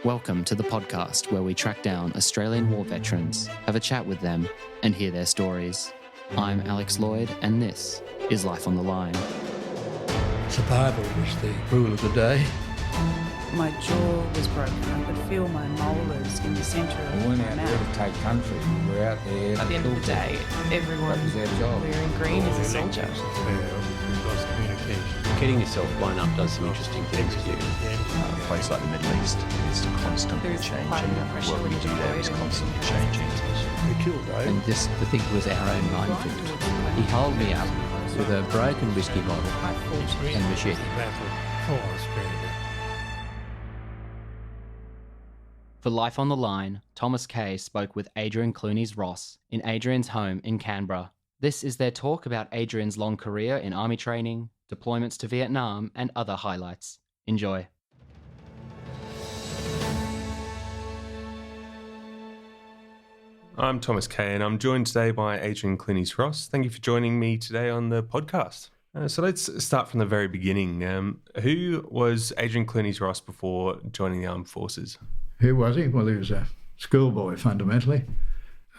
Welcome to the podcast where we track down Australian war veterans, have a chat with them, and hear their stories. I'm Alex Lloyd, and this is Life on the Line. Survival was the rule of the day. My jaw was broken. I could feel my molars in the centre of We my weren't out there mouth. to take country. We were out there At the end of the day, everyone That was our job. wearing green is a soldier. We lost communication. Getting yourself blown up does some interesting things to you. A place like the Middle East is constantly There's changing. quite enough pressure What when we you do there is deploy and constantly everything. changing. We killed Dave. And this, the thing was our own minefield. He held me up with a broken whiskey bottle and machete. Battle for Australia. For Life on the Line, Thomas Kaye spoke with Adrian Clunies-Ross in Adrian's home in Canberra. This is their talk about Adrian's long career in army training, deployments to Vietnam, and other highlights. Enjoy. I'm Thomas Kaye, and I'm joined today by Adrian Clunies-Ross. Thank you for joining me today on the podcast. So let's start from the very beginning. Who was Adrian Clunies-Ross before joining the Armed Forces? Who was he? Well, he was a schoolboy fundamentally.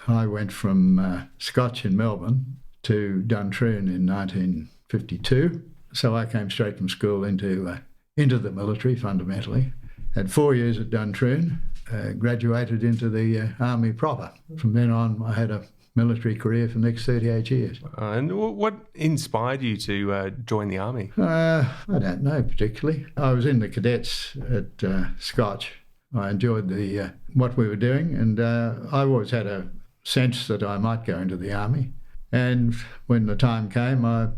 I went from Scotch in Melbourne to Duntroon in 1952. So I came straight from school into the military fundamentally. Had 4 years at Duntroon, graduated into the army proper. From then on, I had a military career for the next 38 years. And what inspired you to join the army? I don't know particularly. I was in the cadets at Scotch. I enjoyed what we were doing, and I always had a sense that I might go into the army. And when the time came, I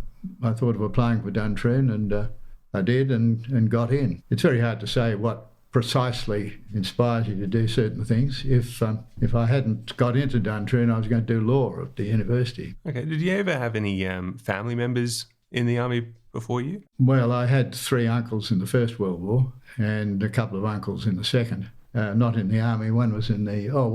thought of applying for Duntroon, and I did and got in. It's very hard to say what precisely inspires you to do certain things. If I hadn't got into Duntroon, I was going to do law at the university. Okay, did you ever have any family members in the army before you? Well, I had 3 uncles in the First World War and a couple of uncles in the Second. Not in the army. One was in the army.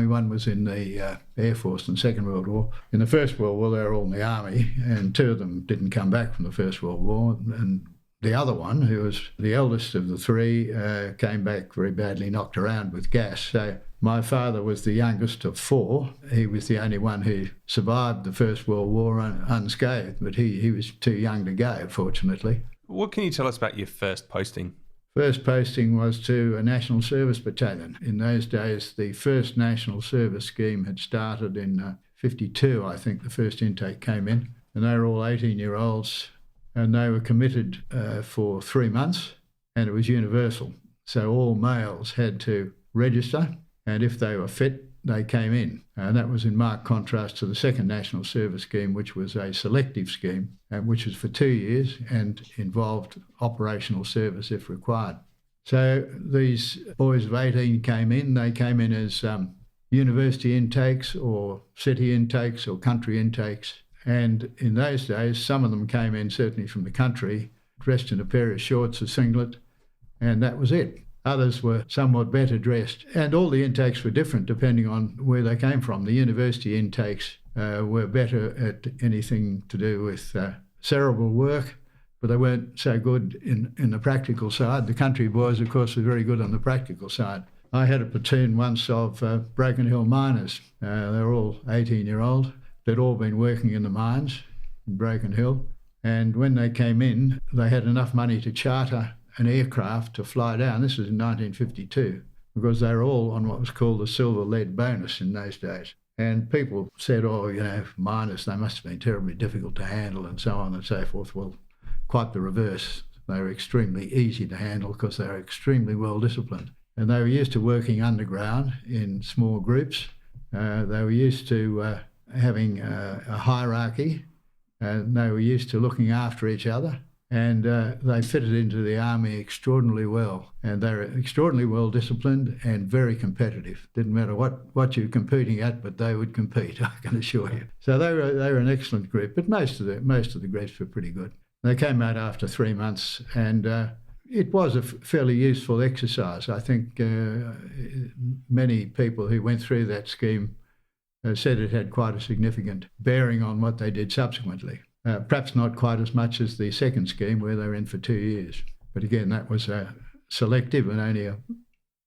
One was in the Air Force in the Second World War. In the First World War, they were all in the army, and 2 of them didn't come back from the First World War. And the other one, who was the eldest of the 3, came back very badly, knocked around with gas. So my father was the youngest of 4. He was the only one who survived the First World War unscathed, but he was too young to go, fortunately. What can you tell us about your first posting? First posting was to a National Service Battalion. In those days, the first National Service scheme had started in 52, I think the first intake came in. And they were all 18-year-olds, and they were committed for 3 months, and it was universal. So all males had to register, and if they were fit, they came in. And that was in marked contrast to the second National Service scheme, which was a selective scheme, which was for 2 years and involved operational service if required. So these boys of 18 came in. They came in as university intakes or city intakes or country intakes. And in those days, some of them came in certainly from the country, dressed in a pair of shorts, a singlet, and that was it. Others were somewhat better dressed. And all the intakes were different depending on where they came from. The university intakes were better at anything to do with cerebral work, but they weren't so good in the practical side. The country boys, of course, were very good on the practical side. I had a platoon once of Broken Hill miners. They were all 18-year-old. They'd all been working in the mines in Broken Hill. And when they came in, they had enough money to charter an aircraft to fly down. This was in 1952, because they were all on what was called the silver-lead bonus in those days. And people said, miners, they must have been terribly difficult to handle and so on and so forth. Well, quite the reverse. They were extremely easy to handle because they were extremely well disciplined. And they were used to working underground in small groups. They were used to having a hierarchy, and they were used to looking after each other. And they fitted into the army extraordinarily well. And they were extraordinarily well disciplined and very competitive. Didn't matter what you're competing at, but they would compete, I can assure you. So they were an excellent group, but most of the groups were pretty good. They came out after 3 months, and it was a fairly useful exercise. I think many people who went through that scheme said it had quite a significant bearing on what they did subsequently. Perhaps not quite as much as the second scheme where they were in for 2 years. But again, that was selective and only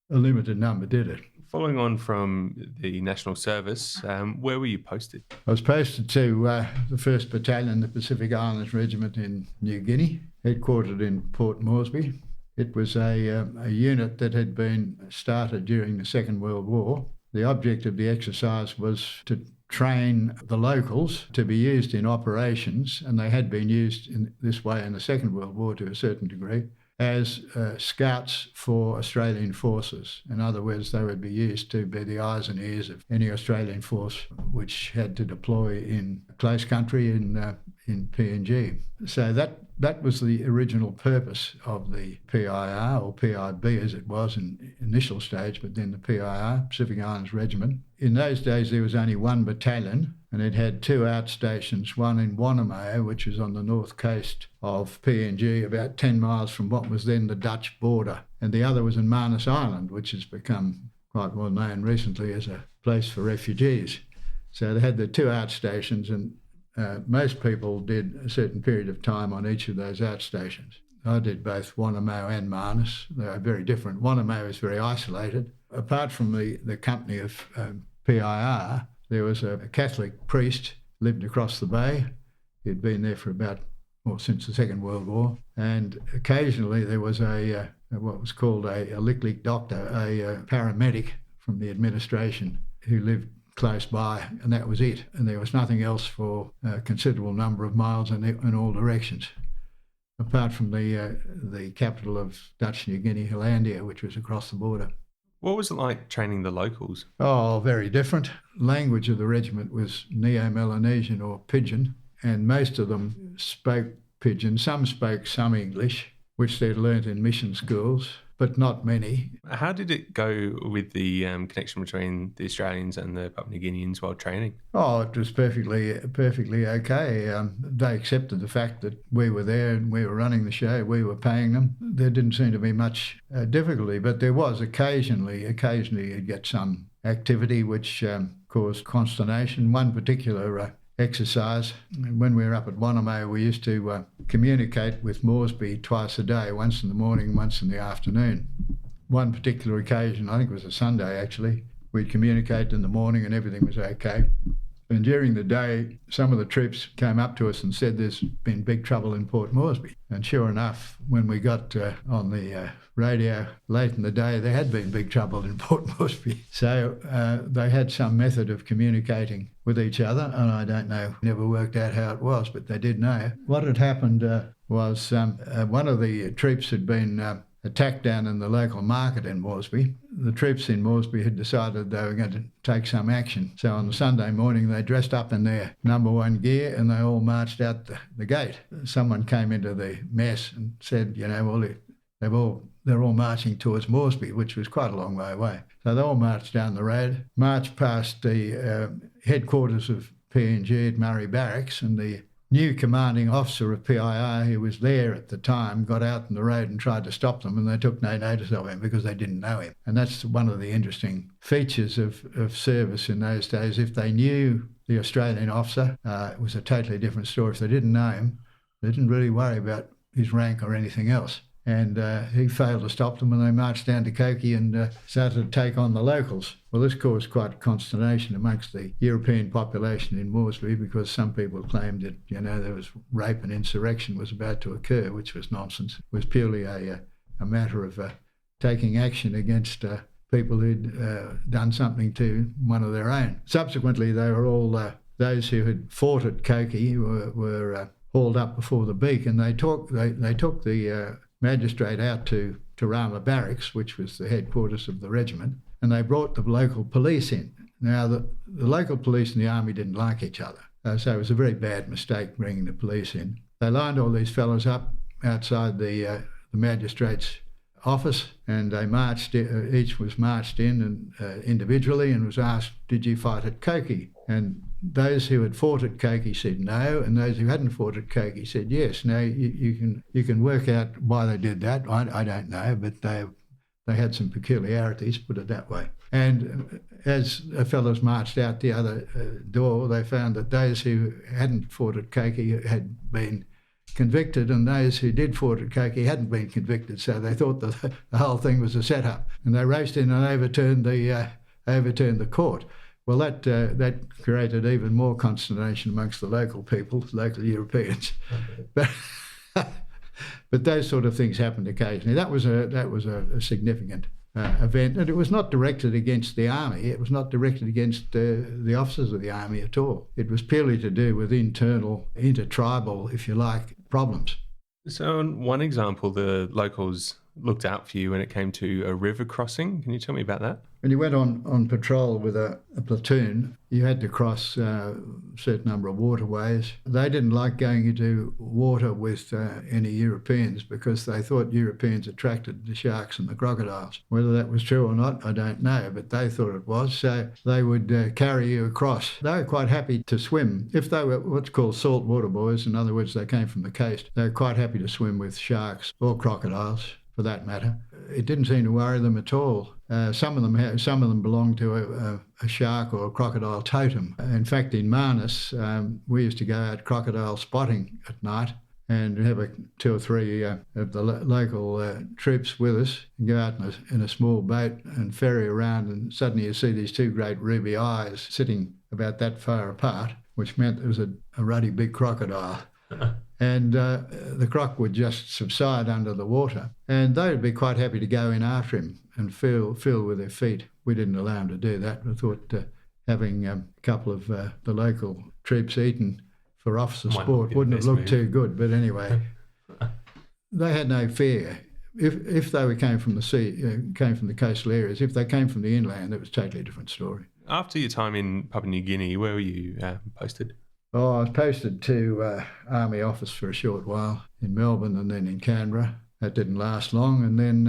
a limited number did it. Following on from the National Service, where were you posted? I was posted to the 1st Battalion, the Pacific Islands Regiment in New Guinea, headquartered in Port Moresby. It was a unit that had been started during the Second World War. The object of the exercise was to train the locals to be used in operations, and they had been used in this way in the Second World War to a certain degree, as scouts for Australian forces. In other words, they would be used to be the eyes and ears of any Australian force which had to deploy in close country in PNG. So that was the original purpose of the PIR, or PIB as it was in initial stage, but then the PIR, Pacific Islands Regiment. In those days there was only one battalion, and it had 2 outstations, one in Wanamayo, which is on the north coast of PNG, about 10 miles from what was then the Dutch border, and the other was in Manus Island, which has become quite well known recently as a place for refugees. So they had the 2 outstations, and most people did a certain period of time on each of those outstations. I did both Wanamayo and Manus. They are very different. Wanamayo is very isolated. Apart from the company of PIR, there was a Catholic priest lived across the bay. He'd been there for since the Second World War. And occasionally there was what was called a lick doctor, a paramedic from the administration who lived close by, and that was it. And there was nothing else for a considerable number of miles in all directions, apart from the capital of Dutch New Guinea, Hollandia, which was across the border. What was it like training the locals? Oh, very different. Language of the regiment was Neo-Melanesian or Pidgin, and most of them spoke Pidgin. Some spoke some English, which they'd learnt in mission schools, but not many. How did it go with the connection between the Australians and the Papua New Guineans while training? Oh, it was perfectly okay. They accepted the fact that we were there and we were running the show, we were paying them. There didn't seem to be much difficulty, but there was occasionally you'd get some activity which caused consternation. One particular exercise, when we were up at Wanamayo, we used to communicate with Moresby twice a day, once in the morning, once in the afternoon. One particular occasion, I think it was a Sunday actually, we'd communicate in the morning and everything was okay. And during the day, some of the troops came up to us and said there's been big trouble in Port Moresby. And sure enough, when we got on the radio late in the day, there had been big trouble in Port Moresby. So they had some method of communicating with each other, and I don't know, never worked out how it was, but they did know. What had happened was one of the troops had been attacked down in the local market in Moresby. The troops in Moresby had decided they were going to take some action. So on the Sunday morning, they dressed up in their number 1 gear and they all marched out the gate. Someone came into the mess and said, well, they're all marching towards Moresby, which was quite a long way away. So they all marched down the road, marched past the headquarters of PNG at Murray Barracks, and the new commanding officer of PIR, who was there at the time, got out on the road and tried to stop them, and they took no notice of him because they didn't know him. And that's one of the interesting features of service in those days. If they knew the Australian officer, it was a totally different story. If they didn't know him, they didn't really worry about his rank or anything else. And he failed to stop them, and they marched down to Kaye and started to take on the locals. Well, this caused quite consternation amongst the European population in Moresby, because some people claimed that, there was rape and insurrection was about to occur, which was nonsense. It was purely a matter of taking action against people who'd done something to one of their own. Subsequently, they were all, those who had fought at Kaye were hauled up before the beak, and they took the magistrate out to Rama Barracks, which was the headquarters of the regiment, and they brought the local police in. Now, the local police and the army didn't like each other, so it was a very bad mistake bringing the police in. They lined all these fellows up outside the magistrate's office, and they marched. Each was marched in and individually, and was asked, "Did you fight at Kaye?" And those who had fought at Kaye said no, and those who hadn't fought at Kaye said yes. Now you can work out why they did that. I don't know, but they had some peculiarities, put it that way. And as the fellows marched out the other door, they found that those who hadn't fought at Kaye had been convicted, and those who did fort at Kaye hadn't been convicted, so they thought that the whole thing was a setup, and they raced in and overturned the court. Well, that created even more consternation amongst the local people, local Europeans. But those sort of things happened occasionally. That was a significant event, and it was not directed against the army. It was not directed against the officers of the army at all. It was purely to do with internal, intertribal, if you like, problems. So, in one example, the locals looked out for you when it came to a river crossing. Can you tell me about that? When you went on patrol with a platoon, you had to cross a certain number of waterways. They didn't like going into water with any Europeans because they thought Europeans attracted the sharks and the crocodiles. Whether that was true or not, I don't know, but they thought it was. So they would carry you across. They were quite happy to swim. If they were what's called saltwater boys, in other words, they came from the coast, they were quite happy to swim with sharks or crocodiles, for that matter. It didn't seem to worry them at all. Some of them belonged to a shark or a crocodile totem. In fact, in Marnus, we used to go out crocodile spotting at night and have 2 or 3 of the local troops with us and go out in a small boat and ferry around, and suddenly you see these 2 great ruby eyes sitting about that far apart, which meant there was a ruddy big crocodile. And the croc would just subside under the water, and they would be quite happy to go in after him and feel with their feet. We didn't allow them to do that. I thought having a couple of the local troops eaten for officer sport wouldn't have looked too good. But anyway, they had no fear. If they came from the sea, came from the coastal areas, if they came from the inland, it was a totally different story. After your time in Papua New Guinea, where were you posted? Oh, I was posted to Army Office for a short while in Melbourne and then in Canberra. That didn't last long, and then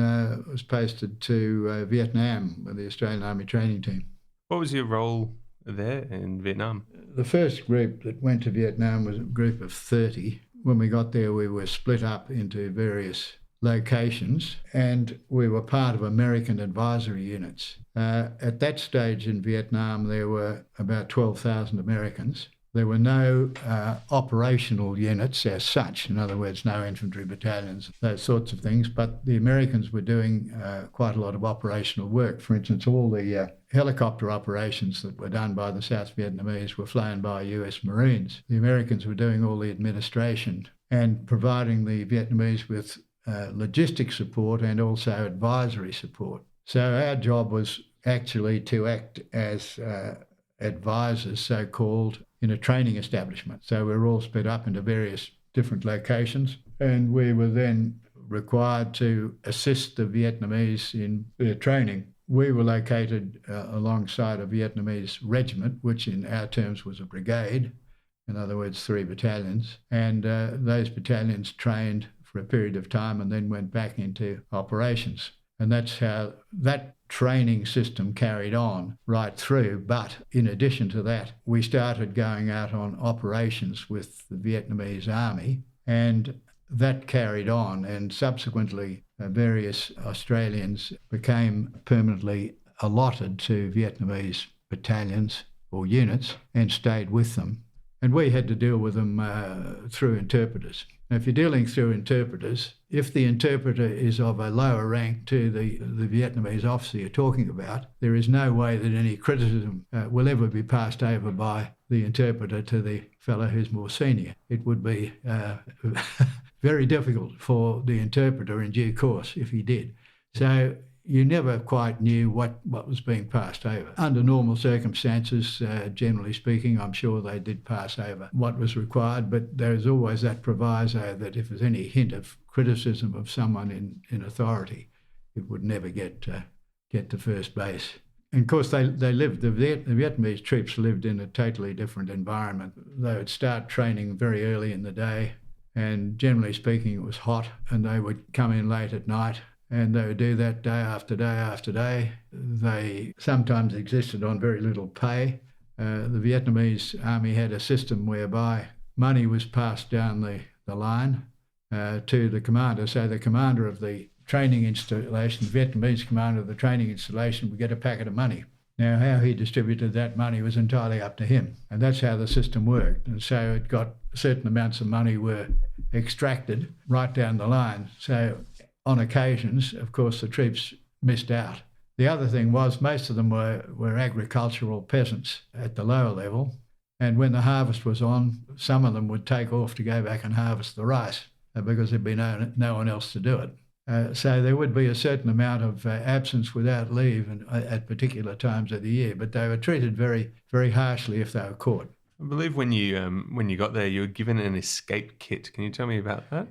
was posted to Vietnam with the Australian Army Training Team. What was your role there in Vietnam? The first group that went to Vietnam was a group of 30. When we got there, we were split up into various locations, and we were part of American advisory units. At that stage in Vietnam, there were about 12,000 Americans. There were no operational units as such, in other words, no infantry battalions, those sorts of things, but the Americans were doing quite a lot of operational work. For instance, all the helicopter operations that were done by the South Vietnamese were flown by US Marines. The Americans were doing all the administration and providing the Vietnamese with logistic support and also advisory support. So our job was actually to act as advisors, so-called, in a training establishment. So we were all split up into various different locations, and we were then required to assist the Vietnamese in their training. We were located alongside a Vietnamese regiment, which in our terms was a brigade, in other words, 3 battalions, and those battalions trained for a period of time and then went back into operations. And that's how that training system carried on right through. But in addition to that, we started going out on operations with the Vietnamese army, and that carried on. And subsequently, various Australians became permanently allotted to Vietnamese battalions or units and stayed with them. And we had to deal with them through interpreters. Now, if you're dealing through interpreters, if the interpreter is of a lower rank to the Vietnamese officer you're talking about, there is no way that any criticism will ever be passed over by the interpreter to the fellow who's more senior. It would be very difficult for the interpreter in due course if he did. So you never quite knew what was being passed over. Under normal circumstances, generally speaking, I'm sure they did pass over what was required, but there's always that proviso that if there's any hint of criticism of someone in authority, it would never get to first base. And of course, the Vietnamese troops lived in a totally different environment. They would start training very early in the day, and generally speaking, it was hot, and they would come in late at night. And they would do that day after day after day. They sometimes existed on very little pay. The Vietnamese army had a system whereby money was passed down the line to the commander. So the commander of the training installation, the Vietnamese commander of the training installation, would get a packet of money. Now, how he distributed that money was entirely up to him. And that's how the system worked. And so it got certain amounts of money were extracted right down the line. So on occasions, of course, the troops missed out. The other thing was most of them were agricultural peasants at the lower level, and when the harvest was on, some of them would take off to go back and harvest the rice because there'd be no one else to do it. So there would be a certain amount of absence without leave at particular times of the year, but they were treated very, very harshly if they were caught. I believe when you got there, you were given an escape kit. Can you tell me about that?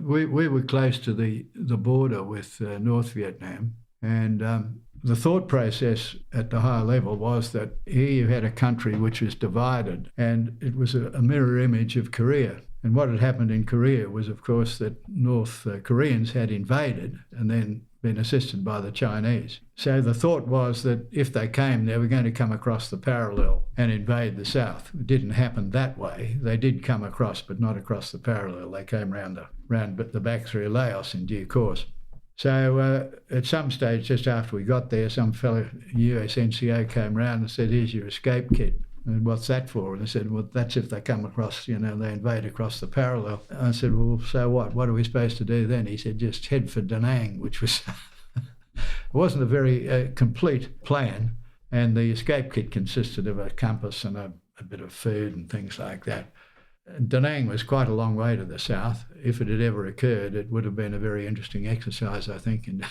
We were close to the border with North Vietnam, and the thought process at the higher level was that here you had a country which was divided, and it was a mirror image of Korea. And what had happened in Korea was, of course, that North Koreans had invaded and then been assisted by the Chinese. So the thought was that if they came, they were going to come across the parallel and invade the south. It didn't happen that way. They did come across, but not across the parallel. They came round the back through Laos in due course. So at some stage, just after we got there, some fellow US NCO came round and said, "Here's your escape kit." And what's that for? And I said, "Well, that's if they come across, they invade across the parallel." And I said, "Well, so what? What are we supposed to do then?" He said, "Just head for Da Nang," which was, it wasn't a very complete plan. And the escape kit consisted of a compass and a bit of food and things like that. Da Nang was quite a long way to the south. If it had ever occurred, it would have been a very interesting exercise, I think, and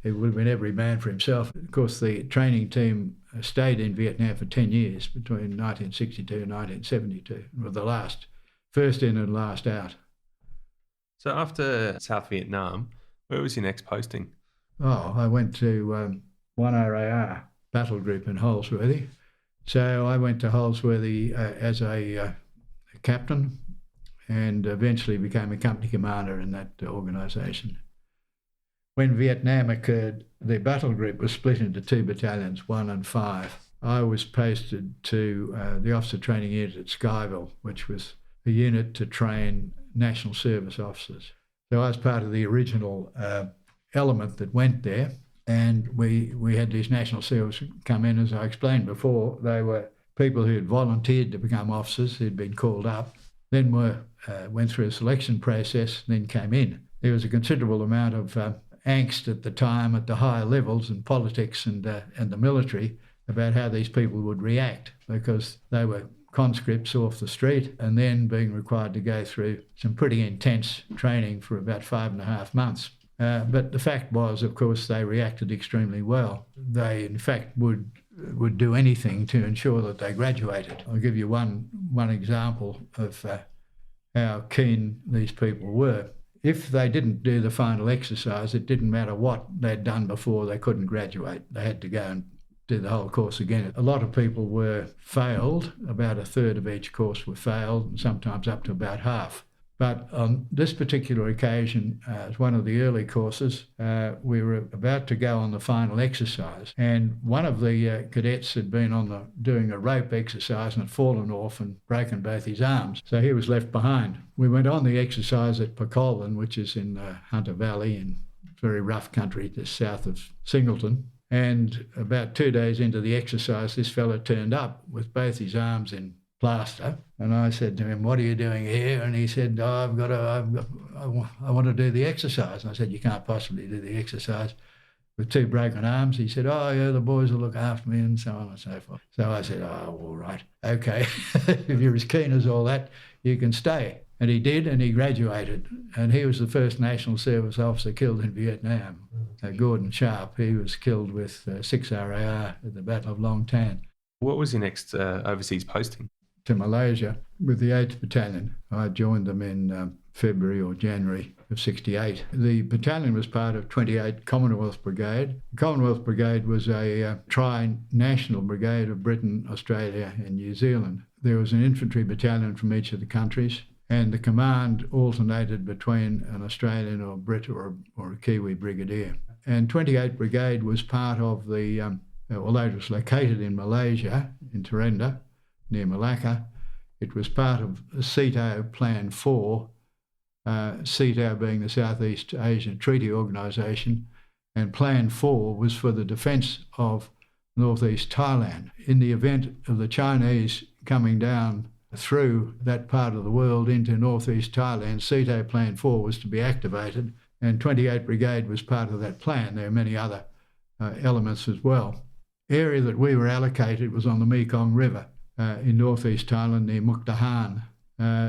it would have been every man for himself. Of course, the training team stayed in Vietnam for 10 years, between 1962 and 1972, were the first in and last out. So after South Vietnam, where was your next posting? Oh, I went to 1RAR battle group in Holsworthy. So I went to Holsworthy as a captain, and eventually became a company commander in that organisation. When Vietnam occurred, the battle group was split into 2 battalions, 1 and 5. I was posted to the officer training unit at Skyville, which was a unit to train national service officers. So I was part of the original element that went there, and we had these national service come in. As I explained before, they were people who had volunteered to become officers, who'd been called up, then went through a selection process, then came in. There was a considerable amount of angst at the time at the higher levels in politics and the military about how these people would react, because they were conscripts off the street and then being required to go through some pretty intense training for about 5.5 months. But the fact was, of course, they reacted extremely well. They, in fact, would do anything to ensure that they graduated. I'll give you one example of how keen these people were. If they didn't do the final exercise, it didn't matter what they'd done before, they couldn't graduate. They had to go and do the whole course again. A lot of people were failed. About a third of each course were failed, and sometimes up to about half. But on this particular occasion, as one of the early courses, we were about to go on the final exercise, and one of the cadets had been doing a rope exercise and had fallen off and broken both his arms, so he was left behind. We went on the exercise at Pakolvan, which is in Hunter Valley, in very rough country just south of Singleton, and about 2 days into the exercise, this fella turned up with both his arms in plaster, and I said to him, "What are you doing here?" And he said, "I want to do the exercise." And I said, "You can't possibly do the exercise with 2 broken arms." He said, "Oh yeah, the boys will look after me," and so on and so forth. So I said, "Oh, all right, okay, if you're as keen as all that, you can stay." And he did, and he graduated, and he was the first national service officer killed in Vietnam. Gordon Sharp, he was killed with 6 RAR at the Battle of Long Tan. What was your next overseas posting? To Malaysia with the 8th Battalion. I joined them in February or January of 68. The battalion was part of 28 Commonwealth Brigade. The Commonwealth Brigade was a tri-national brigade of Britain, Australia and New Zealand. There was an infantry battalion from each of the countries, and the command alternated between an Australian or Brit or a Kiwi brigadier. And 28 Brigade was part of the, although it was located in Malaysia, in Terenda, near Malacca, it was part of CETO Plan 4, CETO being the Southeast Asian Treaty Organisation, and Plan 4 was for the defence of northeast Thailand. In the event of the Chinese coming down through that part of the world into northeast Thailand, CETO Plan 4 was to be activated, and 28 Brigade was part of that plan. There are many other elements as well. Area that we were allocated was on the Mekong River in northeast Thailand near Mukdahan.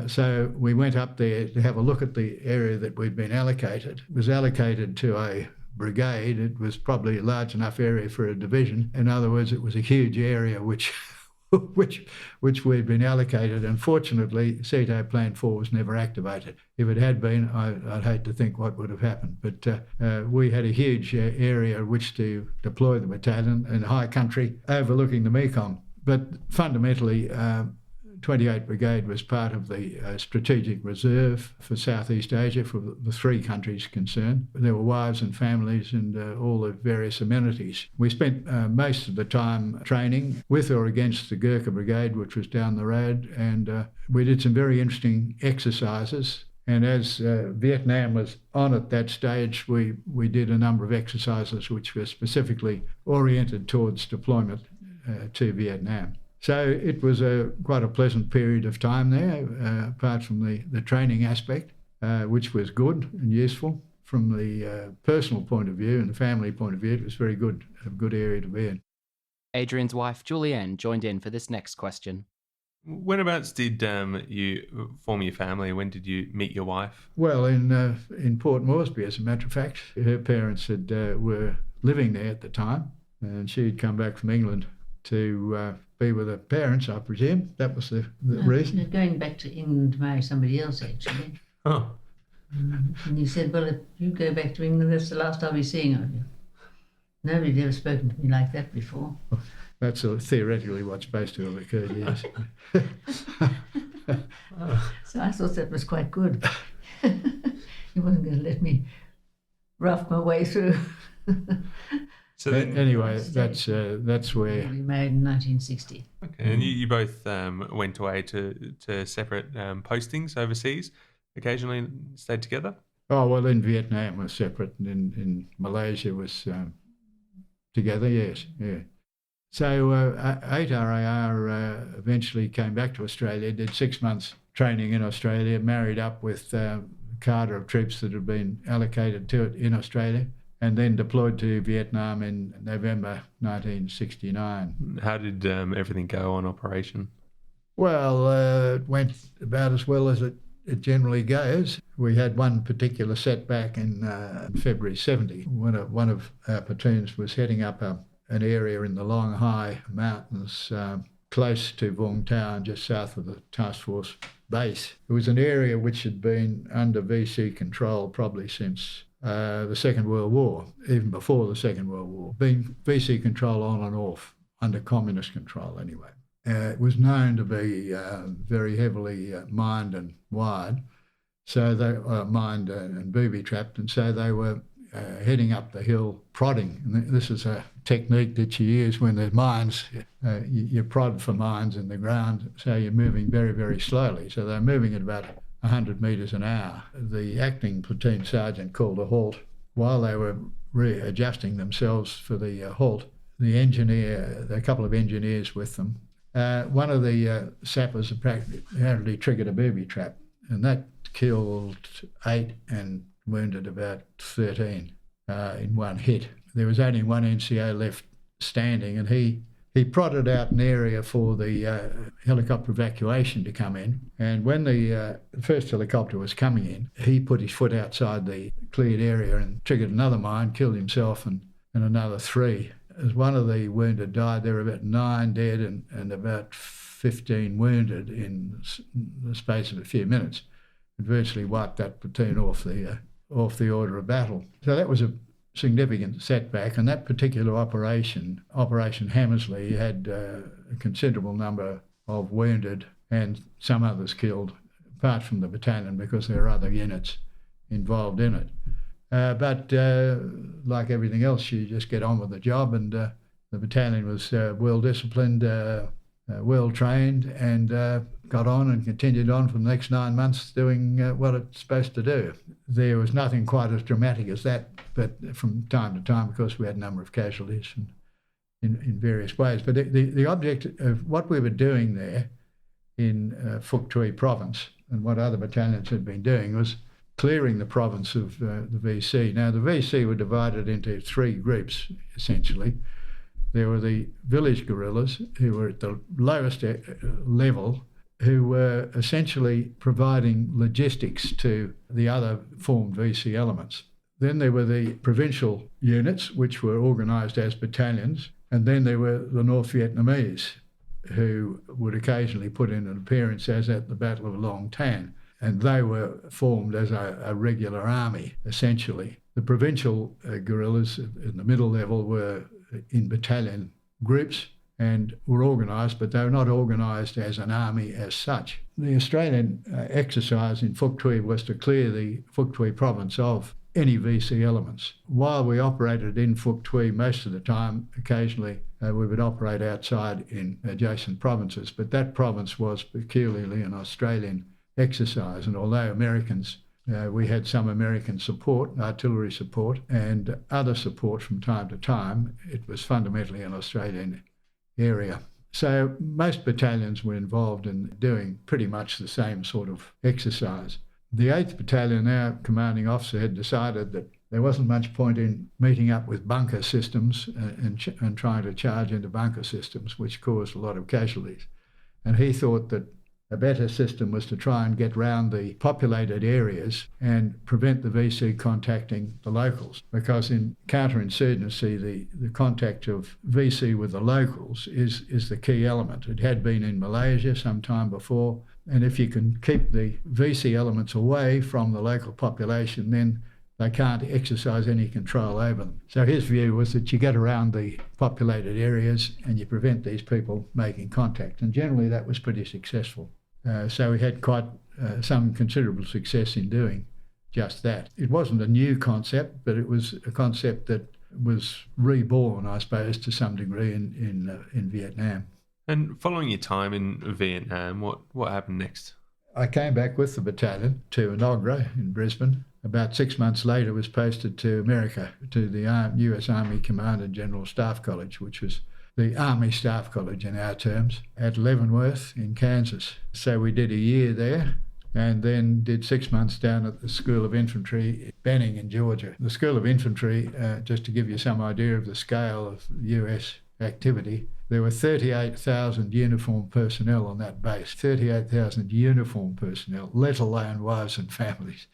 So we went up there to have a look at the area that we'd been allocated. It was allocated to a brigade. It was probably a large enough area for a division. In other words, it was a huge area which we'd been allocated. Unfortunately, CETO Plan 4 was never activated. If it had been, I'd hate to think what would have happened. But we had a huge area which to deploy the battalion in high country overlooking the Mekong. But fundamentally, 28 Brigade was part of the strategic reserve for Southeast Asia for the three countries concerned. There were wives and families and all the various amenities. We spent most of the time training with or against the Gurkha Brigade, which was down the road, and we did some very interesting exercises. And as Vietnam was on at that stage, we did a number of exercises which were specifically oriented towards deployment to Vietnam. So it was quite a pleasant period of time there, apart from the training aspect, which was good and useful. From the personal point of view and the family point of view, it was very good, a good area to be in. Adrian's wife, Julianne, joined in for this next question. Whenabouts did you form your family? When did you meet your wife? Well, in Port Moresby, as a matter of fact. Her parents were living there at the time, and she'd come back from England to be with her parents, I presume. That was the reason. No, going back to England to marry somebody else, actually. Oh. And you said, well, if you go back to England, that's the last I'll be seeing of you. Nobody'd ever spoken to me like that before. That's theoretically what's supposed to have occurred, yes. So I thought that was quite good. He wasn't going to let me rough my way through. So then, anyway, that's where we married in 1960. Okay, and you both went away to separate postings overseas. Occasionally stayed together. Oh well, in Vietnam was separate, and in Malaysia was together. Yes, yeah. So 8 RAR eventually came back to Australia. Did 6 months training in Australia. Married up with a cadre of troops that had been allocated to it in Australia, and then deployed to Vietnam in November 1969. How did everything go on operation? Well, it went about as well as it generally goes. We had one particular setback in February 70. One of our platoons was heading up an area in the Long Hai Mountains close to Vung Tau, just south of the task force base. It was an area which had been under VC control probably since the Second World War, even before the Second World War. Been VC control on and off, under communist control anyway. It was known to be very heavily mined and wired, so they mined and booby-trapped, and so they were heading up the hill prodding. And this is a technique that you use when there's mines. You prod for mines in the ground, so you're moving very, very slowly. So they're moving at about 100 metres an hour. The acting platoon sergeant called a halt. While they were readjusting themselves for the halt, the engineer, a couple of engineers with them, one of the sappers apparently triggered a booby trap, and that killed 8 and wounded about 13 in one hit. There was only one NCO left standing, and he prodded out an area for the helicopter evacuation to come in. And when the first helicopter was coming in, he put his foot outside the cleared area and triggered another mine, killed himself and another 3. As one of the wounded died, there were about 9 dead and about 15 wounded in the space of a few minutes. It virtually wiped that platoon off the order of battle. So that was a significant setback, and that particular Operation Hammersley, had a considerable number of wounded and some others killed, apart from the battalion, because there are other units involved in it. But like everything else, you just get on with the job, and the battalion was well disciplined, well trained, and got on and continued on for the next 9 months doing what it's supposed to do. There was nothing quite as dramatic as that, but from time to time, of course, we had a number of casualties in various ways. But the object of what we were doing there in Phúc Thuy province. And what other battalions had been doing was clearing the province of the VC. Now, the VC were divided into 3 groups, essentially. There were the village guerrillas, who were at the lowest level, who were essentially providing logistics to the other formed VC elements. Then there were the provincial units, which were organised as battalions, and then there were the North Vietnamese, who would occasionally put in an appearance, as at the Battle of Long Tan, and they were formed as a regular army, essentially. The provincial guerrillas in the middle level were in battalion groups and were organised, but they were not organised as an army as such. The Australian exercise in Phúc Thuy was to clear the Phúc Thuy province of any VC elements. While we operated in Phúc Thuy most of the time, occasionally we would operate outside in adjacent provinces, but that province was peculiarly an Australian exercise, and although Americans, we had some American support, artillery support, and other support from time to time, it was fundamentally an Australian area. So most battalions were involved in doing pretty much the same sort of exercise. The 8th Battalion, our commanding officer, had decided that there wasn't much point in meeting up with bunker systems and trying to charge into bunker systems, which caused a lot of casualties. And he thought that a better system was to try and get round the populated areas and prevent the VC contacting the locals, because in counterinsurgency, the contact of VC with the locals is the key element. It had been in Malaysia some time before, and if you can keep the VC elements away from the local population, then they can't exercise any control over them. So his view was that you get around the populated areas and you prevent these people making contact, and generally that was pretty successful. So we had quite some considerable success in doing just that. It wasn't a new concept, but it was a concept that was reborn, I suppose, to some degree in Vietnam. And following your time in Vietnam, what happened next? I came back with the battalion to Enoggera in Brisbane. About 6 months later, was posted to America, to the US Army Command and General Staff College, which was the Army Staff College in our terms, at Leavenworth in Kansas. So we did a year there, and then did 6 months down at the School of Infantry in Benning in Georgia. The School of Infantry, just to give you some idea of the scale of US activity, there were 38,000 uniformed personnel on that base, 38,000 uniformed personnel, let alone wives and families.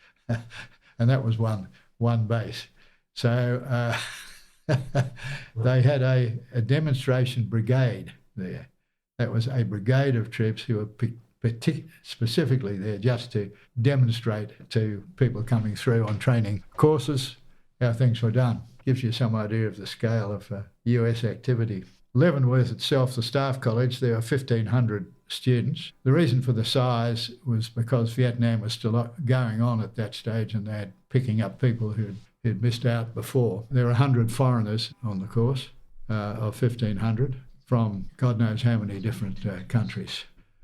And that was one base. So they had a demonstration brigade there. That was a brigade of troops who were specifically there just to demonstrate to people coming through on training courses how things were done. Gives you some idea of the scale of US activity. Leavenworth itself, the staff college, there were 1,500 students. The reason for the size was because Vietnam was still going on at that stage, and they had picking up people who'd missed out before. There were 100 foreigners on the course of 1,500 from God knows how many different countries.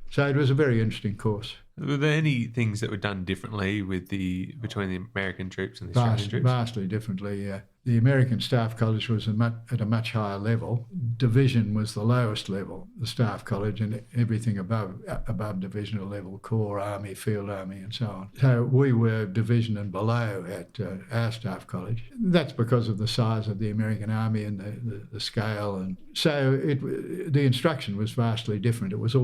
So it was a very interesting course. Were there any things that were done differently between the American troops and the Australian troops? Vastly differently, yeah. The American Staff College was at a much higher level. Division was the lowest level, the Staff College, and everything above divisional level, Corps, Army, Field Army, and so on. So we were division and below at our Staff College. That's because of the size of the American Army and the scale. And so the instruction was vastly different. It was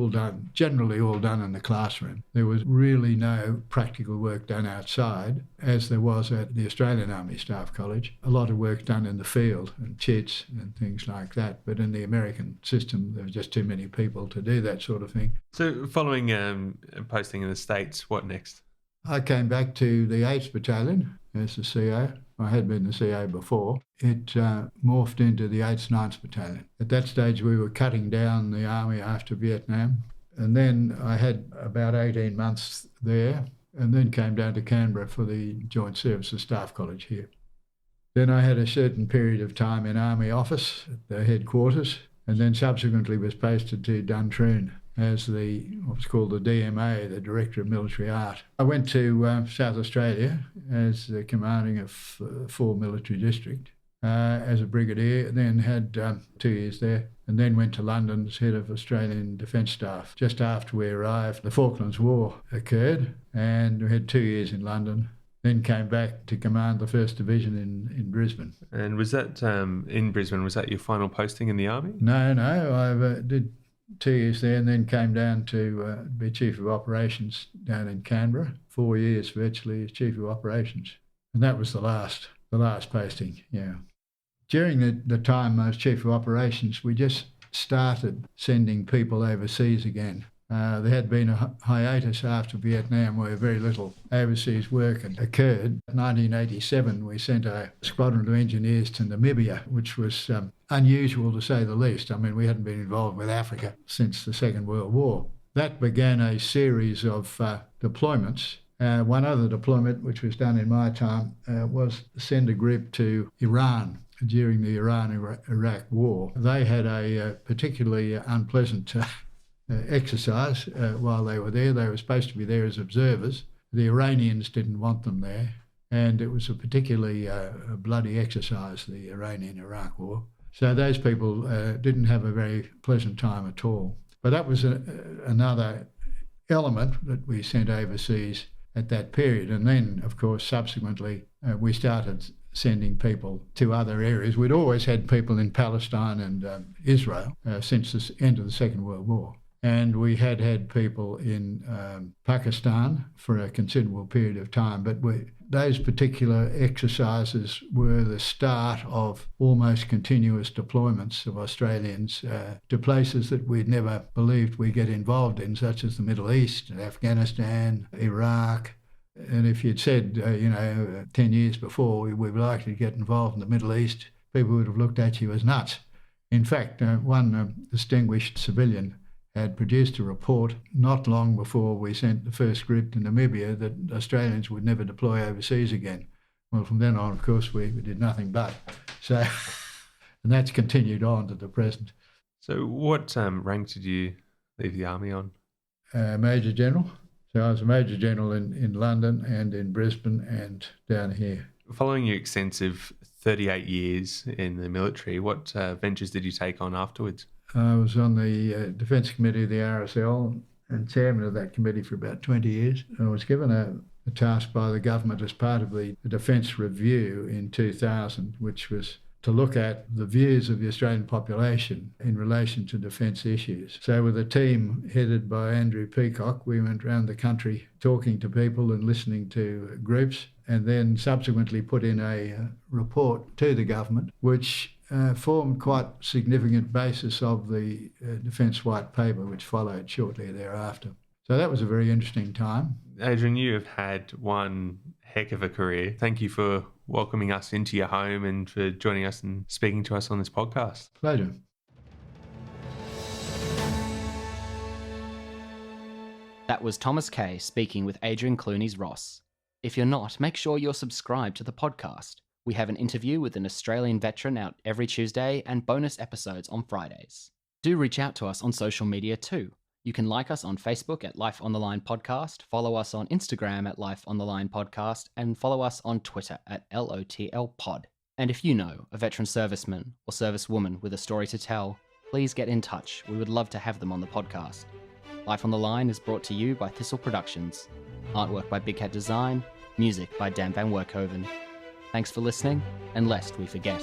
generally all done in the classroom. There was really no practical work done outside, as there was at the Australian Army Staff College. A lot of work done in the field and chits and things like that, but in the American system there were just too many people to do that sort of thing. So following posting in the States, what next? I came back to the 8th Battalion as the CO. I had been the CO before. It morphed into the 8th 9th Battalion. At that stage we were cutting down the army after Vietnam, and then I had about 18 months there, and then came down to Canberra for the Joint Services Staff College here. Then I had a certain period of time in Army office at the headquarters, and then subsequently was posted to Duntroon as what's called the DMA, the Director of Military Art. I went to South Australia as the commanding of 4 military district, as a brigadier, then had 2 years there, and then went to London as head of Australian Defence Staff. Just after we arrived, the Falklands War occurred, and we had 2 years in London. Then came back to command the 1st Division in Brisbane. And was that in Brisbane, was that your final posting in the Army? No, I did 2 years there and then came down to be Chief of Operations down in Canberra. 4 years virtually as Chief of Operations. And that was the last posting, yeah. During the time I was Chief of Operations, we just started sending people overseas again. There had been a hiatus after Vietnam where very little overseas work had occurred. In 1987, we sent a squadron of engineers to Namibia, which was unusual to say the least. I mean, we hadn't been involved with Africa since the Second World War. That began a series of deployments. One other deployment, which was done in my time, was to send a group to Iran during the Iran-Iraq War. They had a particularly unpleasant exercise while they were there. They were supposed to be there as observers. The Iranians didn't want them there, and it was a particularly a bloody exercise, the Iranian-Iraq War. So those people didn't have a very pleasant time at all. But that was another element that we sent overseas at that period. And then, of course, subsequently, we started sending people to other areas. We'd always had people in Palestine and Israel since the end of the Second World War. And we had people in Pakistan for a considerable period of time. But those particular exercises were the start of almost continuous deployments of Australians to places that we'd never believed we'd get involved in, such as the Middle East, Afghanistan, Iraq. And if you'd said, 10 years before we were likely to get involved in the Middle East, people would have looked at you as nuts. In fact, one distinguished civilian had produced a report not long before we sent the first group to Namibia that Australians would never deploy overseas again. Well, from then on, of course, we did nothing but. So, and that's continued on to the present. So what rank did you leave the Army on? Major General. So I was a Major General in London and in Brisbane and down here. Following your extensive 38 years in the military, what ventures did you take on afterwards? I was on the Defence Committee of the RSL and chairman of that committee for about 20 years. I was given a task by the government as part of the Defence Review in 2000, which was to look at the views of the Australian population in relation to defence issues. So with a team headed by Andrew Peacock, we went around the country talking to people and listening to groups, and then subsequently put in a report to the government, which formed quite significant basis of the Defence White Paper, which followed shortly thereafter. So that was a very interesting time. Adrian, you have had one heck of a career. Thank you for welcoming us into your home and for joining us and speaking to us on this podcast. Pleasure. That was Thomas Kaye speaking with Adrian Clunies-Ross. If you're not, make sure you're subscribed to the podcast. We have an interview with an Australian veteran out every Tuesday and bonus episodes on Fridays. Do reach out to us on social media too. You can like us on Facebook at Life on the Line Podcast, follow us on Instagram at Life on the Line Podcast, and follow us on Twitter at LOTL Pod. And if you know a veteran serviceman or servicewoman with a story to tell, please get in touch. We would love to have them on the podcast. Life on the Line is brought to you by Thistle Productions. Artwork by Big Cat Design, music by Dan Van Werkhoven. Thanks for listening, and lest we forget.